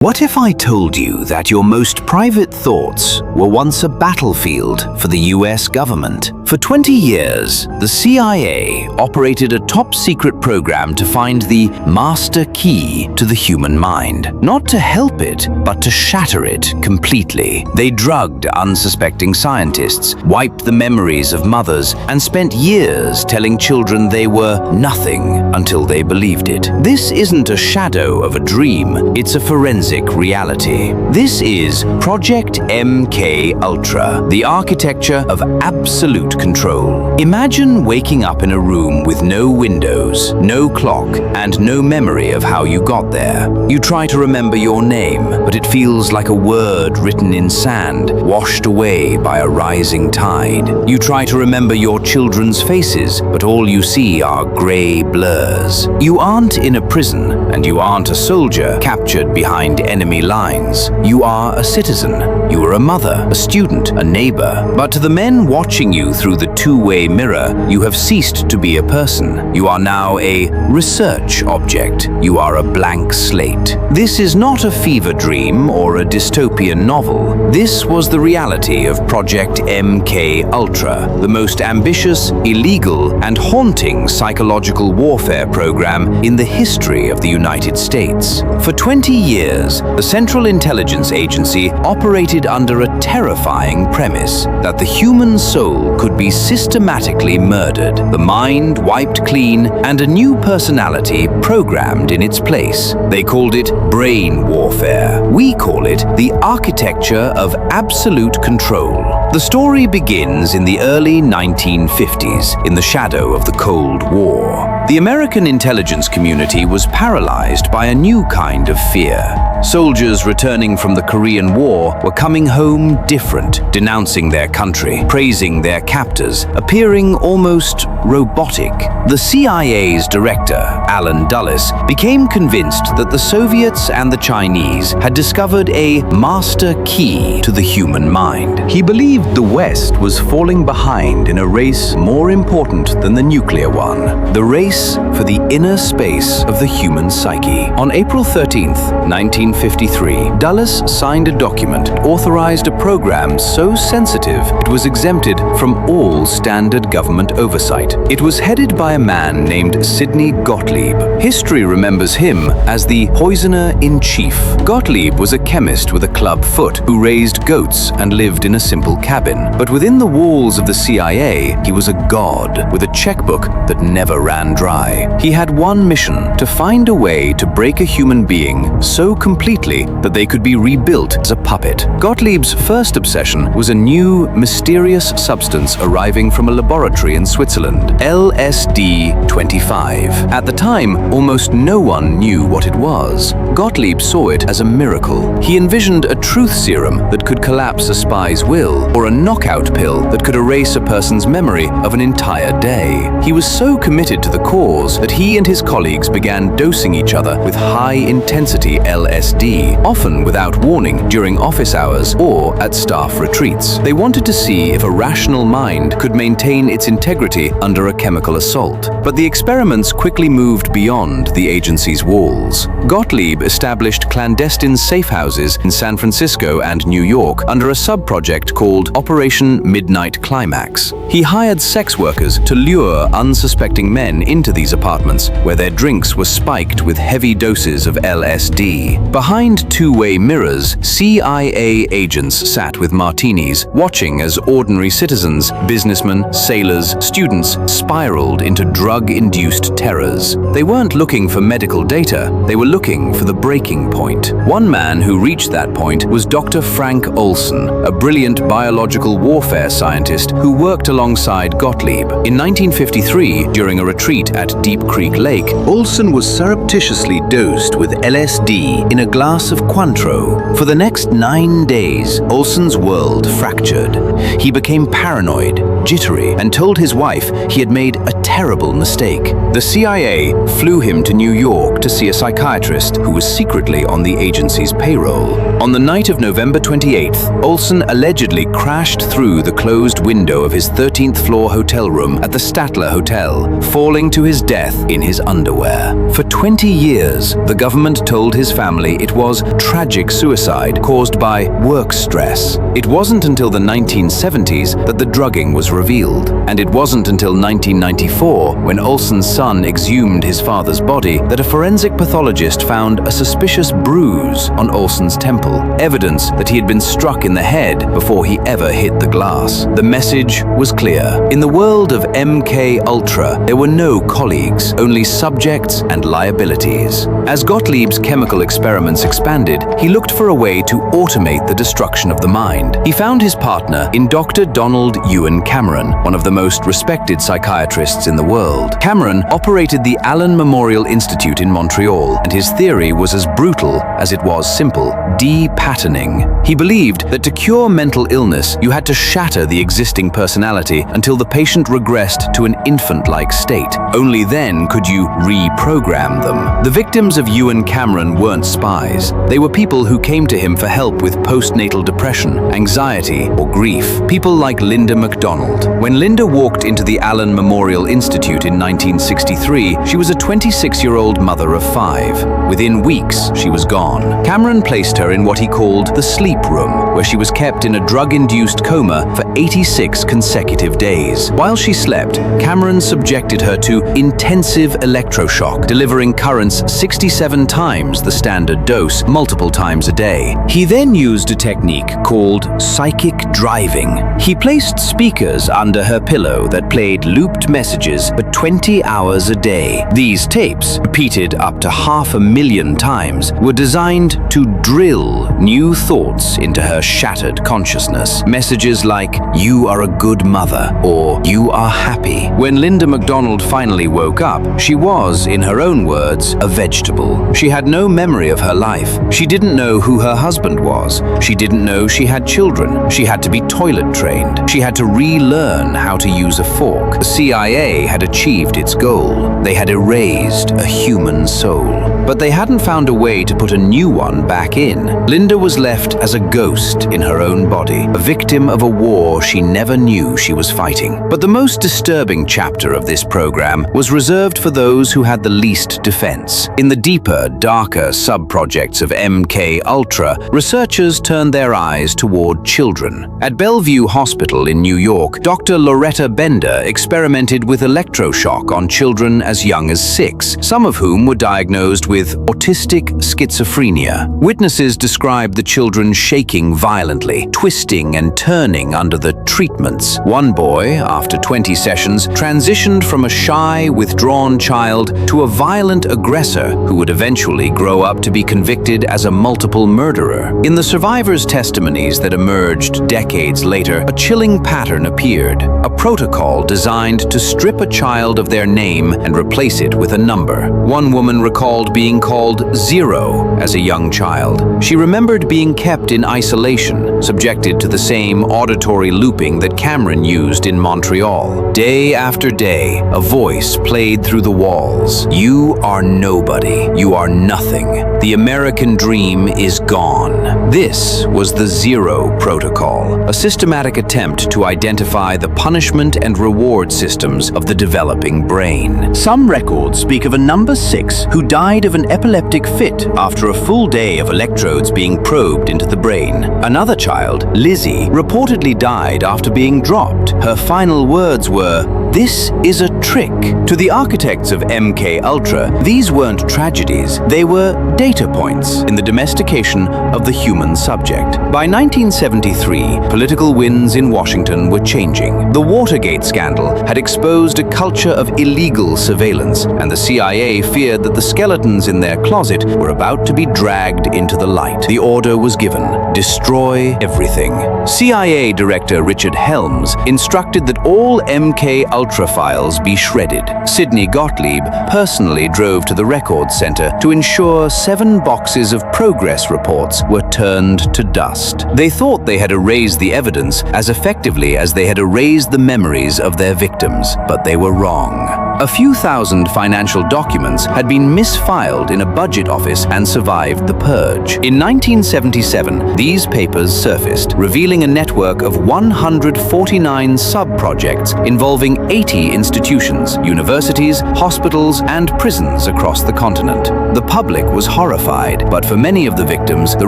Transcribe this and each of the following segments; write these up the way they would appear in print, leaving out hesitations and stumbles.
What if I told you that your most private thoughts were once a battlefield for the US government? For 20 years, the CIA operated a top-secret program to find the master key to the human mind. Not to help it, but to shatter it completely. They drugged unsuspecting scientists, wiped the memories of mothers, and spent years telling children they were nothing until they believed it. This isn't a shadow of a dream, it's a forensic reality. This is Project MKUltra, the architecture of absolute control. Imagine waking up in a room with no windows, no clock, and no memory of how you got there. You try to remember your name, but it feels like a word written in sand, washed away by a rising tide. You try to remember your children's faces, but all you see are gray blurs. You aren't in a prison, and you aren't a soldier captured behind enemy lines. You are a citizen. You are a mother, a student, a neighbor. But to the men watching you through the two-way mirror, you have ceased to be a person. You are now a research object. You are a blank slate. This is not a fever dream or a dystopian novel. This was the reality of Project MKUltra, the most ambitious, illegal, and haunting psychological warfare program in the history of the United States. For 20 years, the Central Intelligence Agency operated under a terrifying premise that the human soul could be systematically murdered, the mind wiped clean, and a new personality programmed in its place. They called it brain warfare. We call it the architecture of absolute control. The story begins in the early 1950s, in the shadow of the Cold War. The American intelligence community was paralyzed by a new kind of fear. Soldiers returning from the Korean War were coming home different, denouncing their country, praising their captors, appearing almost robotic. The CIA's director, Alan Dulles, became convinced that the Soviets and the Chinese had discovered a master key to the human mind. He believed the West was falling behind in a race more important than the nuclear one, the race for the inner space of the human psyche. On April 13th, 1953, Dulles signed a document that authorized a program so sensitive it was exempted from all standard government oversight. It was headed by a man named Sidney Gottlieb. History remembers him as the poisoner-in-chief. Gottlieb was a chemist with a club foot who raised goats and lived in a simple cabin. But within the walls of the CIA, he was a god with a checkbook that never ran dry. He had one mission: to find a way to break a human being so completely that they could be rebuilt as a puppet. Gottlieb's first obsession was a new, mysterious substance arriving from a laboratory in Switzerland, LSD-25. At the time, almost no one knew what it was. Gottlieb saw it as a miracle. He envisioned a truth serum that could collapse a spy's will, or a knockout pill that could erase a person's memory of an entire day. He was so committed to the cause that he and his colleagues began dosing each other with high-intensity LSD, often without warning during office hours or at staff retreats. They wanted to see if a rational mind could maintain its integrity under a chemical assault. But the experiments quickly moved beyond the agency's walls. Gottlieb established clandestine safe houses in San Francisco and New York under a sub-project called Operation Midnight Climax. He hired sex workers to lure unsuspecting men into these apartments, where their drinks were spiked with heavy doses of LSD. Behind two-way mirrors, CIA agents sat with martinis, watching as ordinary citizens, businessmen, sailors, students spiraled into drug-induced terrors. They weren't looking for medical data, they were looking for the breaking point. One man who reached that point was Dr. Frank Olson, a brilliant biological warfare scientist who worked alongside Gottlieb. In 1953, during a retreat at Deep Creek Lake, Olson was surreptitiously dosed with LSD in a glass of Cointreau. For the next 9 days, Olson's world fractured. He became paranoid, jittery, and told his wife he had made a terrible mistake. The CIA flew him to New York to see a psychiatrist who was secretly on the agency's payroll. On the night of November 28th, Olson allegedly crashed through the closed window of his 13th floor hotel room at the Statler Hotel, falling to his death in his underwear. For 20 years, the government told his family it was tragic suicide caused by work stress. It wasn't until the 1970s that the drugging was revealed. And it wasn't until 1994, when Olson's son exhumed his father's body, that a forensic pathologist found a suspicious bruise on Olson's temple, evidence that he had been struck in the head before he ever hit the glass. The message was clear. In the world of MKUltra, there were no colleagues, only subjects and liabilities. As Gottlieb's chemical experiments expanded, he looked for a way to automate the destruction of the mind. He found his partner in Dr. Donald Ewan Cameron, one of the most respected psychiatrists in the world. Cameron operated the Allen Memorial Institute in Montreal, and his theory was as brutal as it was simple: de-patterning. He believed that to cure mental illness, you had to shatter the existing personality until the patient regressed to an infant-like state. Only then could you reprogram them. The victims of Ewan Cameron weren't spies. They were people who came to him for help with postnatal depression, anxiety, or grief. People like Linda MacDonald. When Linda walked into the Allen Memorial Institute in 1963, she was a 26-year-old mother of 5. Within weeks, she was gone. Cameron placed her in what he called the sleep room, where she was kept in a drug-induced coma for 86 consecutive days. While she slept, Cameron subjected her to intensive electroshock, delivering currents 67 times the standard dose, multiple times a day. He then used a technique called psychic driving. He placed speakers under her pillow that played looped messages for 20 hours a day. These tapes, repeated up to 500,000 times, were designed to drill new thoughts into her shattered consciousness. Messages like, "You are a good mother," or "You are happy." When Linda MacDonald finally woke up, she was, in her own words, a vegetable. She had no memory of her life. She didn't know who her husband was. She didn't know she had children. She had to be toilet trained. She had to relearn how to use a fork. The CIA had achieved its goal. They had erased a human soul. But they hadn't found a way to put a new one back in. Linda was left as a ghost in her own body, a victim of a war she never knew she was fighting. But the most disturbing chapter of this program was reserved for those who had the least defense. In the deeper, darker sub-projects of MKUltra, researchers turned their eyes toward children. At Bellevue Hospital in New York, Dr. Loretta Bender experimented with electroshock on children as young as 6, some of whom were diagnosed with autistic schizophrenia. Witnesses described the children shaking violently, twisting and turning under the treatments. One boy, after 20 sessions, transitioned from a shy, withdrawn child to a violent aggressor who would eventually grow up to be convicted as a multiple murderer. In the survivors' testimonies that emerged decades later, a chilling pattern appeared, a protocol designed to strip a child of their name and replace it with a number. One woman recalled being called Zero as a young child. She remembered being kept in isolation, subjected to the same auditory looping that Cameron used in Montreal. Day after day, a voice played through the walls. "You are nobody. You are nothing. The American dream is gone." This was the Zero Protocol, a systematic attempt to identify the punishment and reward systems of the developing brain. Some records speak of a number 6 who died of an epileptic fit after a full day of electrodes being probed into the brain. Another child, Lizzie, reportedly died after being dropped. Her final words were, "This is a trick." To the architects of MKUltra, these weren't tragedies, they were data points in the domestication of the human subject. By 1973, political winds in Washington were changing. The Watergate scandal had exposed a culture of illegal surveillance, and the CIA feared that the skeletons in their closet were about to be dragged into the light. The order was given: destroy everything. CIA Director Richard Helms instructed that all MKUltra files be shredded. Sidney Gottlieb personally drove to the Records Center to ensure 7 boxes of progress reports were turned to dust. They thought they had erased the evidence as effectively as they had erased the memories of their victims, but they were wrong. A few thousand financial documents had been misfiled in a budget office and survived the purge. In 1977, these papers surfaced, revealing a network of 149 sub-projects involving 80 institutions, universities, hospitals, and prisons across the continent. The public was horrified, but for many of the victims, the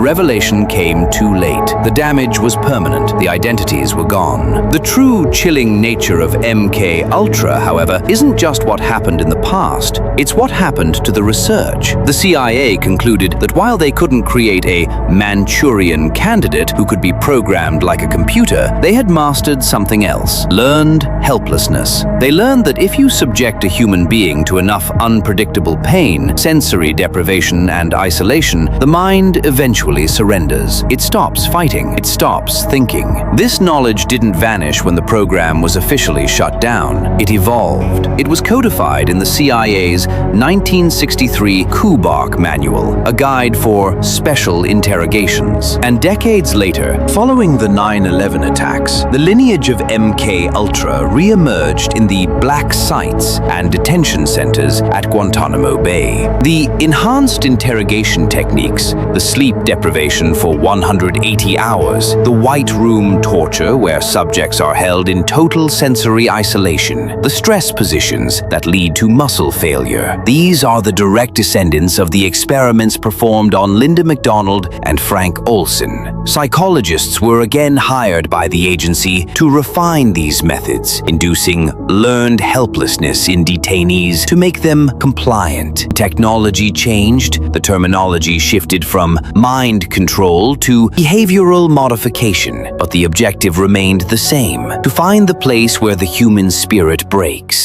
revelation came too late. The damage was permanent. The identities were gone. The true chilling nature of MKUltra, however, isn't just what happened in the past. It's what happened to the research. The CIA concluded that while they couldn't create a Manchurian candidate who could be programmed like a computer, they had mastered something else: learned helplessness. They learned that if you subject a human being to enough unpredictable pain, sensory deprivation, and isolation, the mind eventually surrenders. It stops fighting. It stops thinking. This knowledge didn't vanish when the program was officially shut down. It evolved. It was codified in the CIA's 1963 Kubok Manual, a guide for special interrogations. And decades later, following the 9/11 attacks, the lineage of MKUltra re-emerged in the black sites and detention centers at Guantanamo Bay. The enhanced interrogation techniques, the sleep deprivation for 180 hours, the white room torture where subjects are held in total sensory isolation, the stress positions that lead to muscle failure. These are the direct descendants of the experiments performed on Linda McDonald and Frank Olson. Psychologists were again hired by the agency to refine these methods, inducing learned helplessness in detainees to make them compliant. Technology changed. The terminology shifted from mind control to behavioral modification, but the objective remained the same: to find the place where the human spirit breaks.